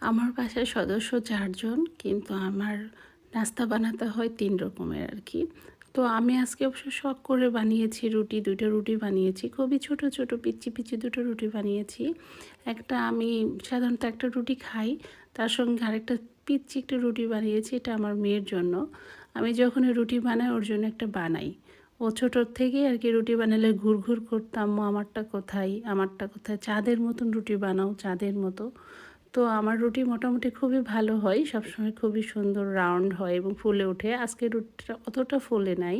আমার বাসায় সদস্য ৪ জন, কিন্তু আমার নাস্তা বানাতে হয় ৩ রকমের আর কি। তো আমি আজকে অবশ্য শখ করে বানিয়েছি রুটি, ২ টা রুটি বানিয়েছি। খুবই ছোট, ছোট পিচ্চি, পিচ্চি ২ টো রুটি বানিয়েছি। একটা আমি সাধারণত একটা রুটি খাই, তার সঙ্গে আরেকটা পিচ্চি একটা রুটি বানিয়েছি, এটা আমার মেয়ের জন্য। আমি যখনই রুটি বানাই ওর জন্য একটা বানাই। ও ছোটোর থেকেই আর কি রুটি বানালে ঘুরঘুর করতো, "আম্মু আমারটা কোথায়? আমারটা কোথায়? চাঁদের মতন রুটি বানাও, চাঁদের মতো।" তো আমার রুটি মোটামুটি খুবই ভালো হয়, সবসময় খুবই সুন্দর রাউন্ড হয় এবং ফুলে ওঠে। আজকে রুটিটা অতটা ফুলে নাই।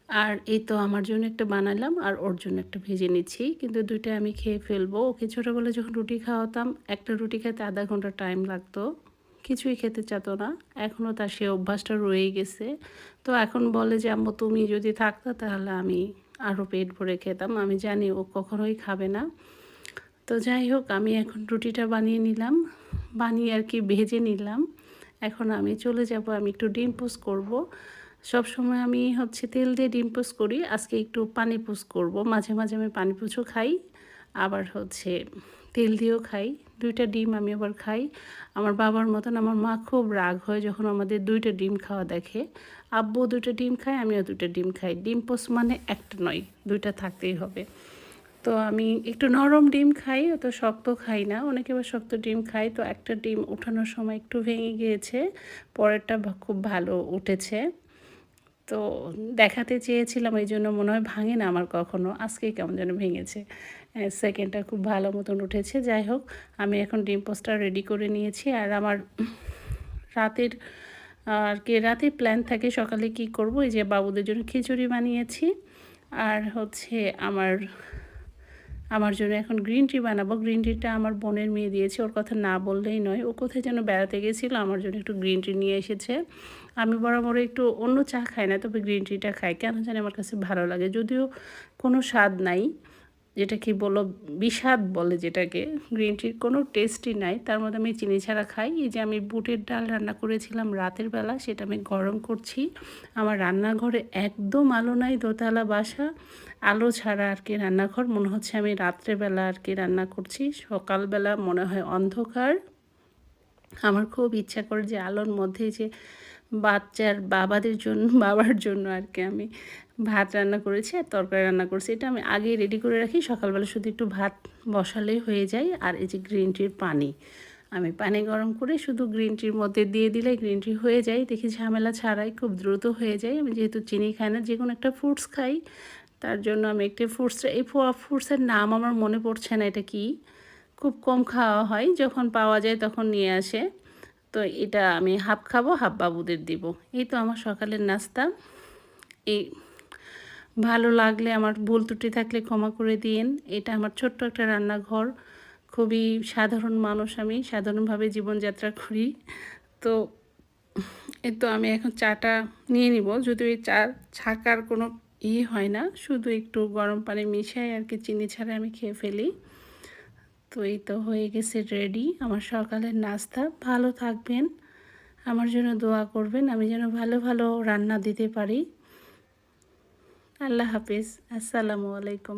আর এই তো আমার জন্য একটা বানালাম আর ওর জন্য একটা ভেজে নিচ্ছি। কিন্তু ২ টা আমি খেয়ে ফেলবো। ওকে ছোটোবেলায় যখন রুটি খাওয়াতাম, একটা রুটি খেতে আধা ঘন্টা টাইম লাগতো। কিছুই খেতে চাতো না। এখনও তার সেই অভ্যাসটা রয়েই গেছে। তো এখন বলে যে, "আম্মু তুমি যদি থাকতা তাহলে আমি আরও পেট ভরে খেতাম।" আমি জানি ও কখনোই খাবে না। তো যাই হোক, আমি এখন রুটিটা বানিয়ে নিলাম। বানিয়ে আর কি ভেজে নিলাম। এখন আমি চলে যাব, আমি একটু ডিম পোস্ট করব। সবসময় আমি হচ্ছে তেল দিয়ে ডিম পোস্ট করি। আজকে একটু পানি পোস্ট করব। মাঝে, মাঝে আমি পানি পোস্টও খাই। আবার হচ্ছে তেল দিয়েও খাই। ২ টা ডিম আমি আবার খাই। আমার বাবার মতন আমার মা খুব রাগ হয় যখন আমাদের ২ টা ডিম খাওয়া দেখে। আব্বু ২ টা ডিম খায়, আমিও ২ টা ডিম খাই। ডিম পোস্ট মানে একটা নয়, ২ টা থাকতেই হবে। তো আমি একটু নরম ডিম খাই, অত শক্ত খাই না। অনেকে আবার শক্ত ডিম খায়। তো একটা ডিম ওঠানোর সময় একটু ভেঙে গিয়েছে। পরেরটা খুব ভালো উঠেছে। তো দেখাতে চেয়েছিলাম, এইজন্য মনে হয় ভাঙে না আমার কখনো। আজকেই কেমন যেন ভেঙেছে। সেকেন্ডটা খুব ভালো মতন উঠেছে। যাই হোক, আমি এখন ডিম পোস্টটা রেডি করে নিয়েছি। আর আমার রাতের আর কি রাতের প্ল্যান থাকে সকালে কি করব। এই যে বাবুদের জন্য খিচুড়ি বানিয়েছি। আর হচ্ছে আমার আমার জন্য এখন গ্রিন টি বানাবো। গ্রিন টিটা আমার বোনের মেয়ে দিয়েছে, ওর কথা না বললেই নয়। ও কোথায় যেন বেড়াতে গেছিলো, আমার জন্য একটু গ্রিন টি নিয়ে এসেছে। আমি বরাবর একটু অন্য চা খাই না, তবে গ্রিন টিটা খাই। কেন জানি আমার কাছে ভালো লাগে, যদিও কোনো স্বাদ নাই। যেটা কি বললো, বিষাদ বলে যেটাকে, গ্রিন টির কোনো টেস্টই নাই। তার মধ্যে আমি চিনি ছাড়া খাই। এই যে আমি বুটের ডাল রান্না করেছিলাম রাতের বেলা, সেটা আমি গরম করছি। আমার রান্নাঘরে একদম আলো নাই, দোতলা বাসা, আলো ছাড়া আর কি রান্নাঘর। মনে হচ্ছে আমি রাত্রেবেলা আর কি রান্না করছি, সকালবেলা মনে হয় অন্ধকার। আমার খুব ইচ্ছা করে যে আলোর মধ্যে যে বাচ্চার বাবার জন্য আর কি আমি ভাত রান্না করেছি আর তরকারি রান্না করেছি। এটা আমি আগেই রেডি করে রাখি, সকালবেলা শুধু একটু ভাত বসালেই হয়ে যায়। আর এই যে গ্রিন টির পানি, আমি পানি গরম করে শুধু গ্রিন টির মধ্যে দিয়ে দিলে গ্রিন টি হয়ে যায়। দেখি ঝামেলা ছাড়াই খুব দ্রুত হয়ে যায়। আমি যেহেতু চিনি খাই না, যে কোনো একটা ফ্রুটস খাই, তার জন্য আমি একটি ফ্রুটসের নাম আমার মনে পড়ছে না এটা কী। খুব কম খাওয়া হয়, যখন পাওয়া যায় তখন নিয়ে আসে। তো এটা আমি হাফ খাবো, হাফ বাবুদের দিব। এই তো আমার সকালের নাস্তা। এই ভালো লাগলে, আমার ভুল ত্রুটি থাকলে ক্ষমা করে দিয়েন। এটা আমার ছোট্ট একটা রান্নাঘর। খুবই সাধারণ মানুষ, আমি সাধারণভাবে জীবনযাত্রা করি। তো এই তো আমি এখন চাটা নিয়ে নিব। যদিও এই চা ছাকার কোনো হয় না, শুধু একটু গরম পানি মিশাই আর কি, চিনি ছাড়া আমি খেয়ে ফেলি। তো এই তো হয়ে গেছে রেডি আমার সকালের নাস্তা। ভালো থাকবেন, আমার জন্য দোয়া করবেন, আমি যেন ভালো ভালো রান্না দিতে পারি। আল্লাহ হাফেজ, আসসালামু আলাইকুম।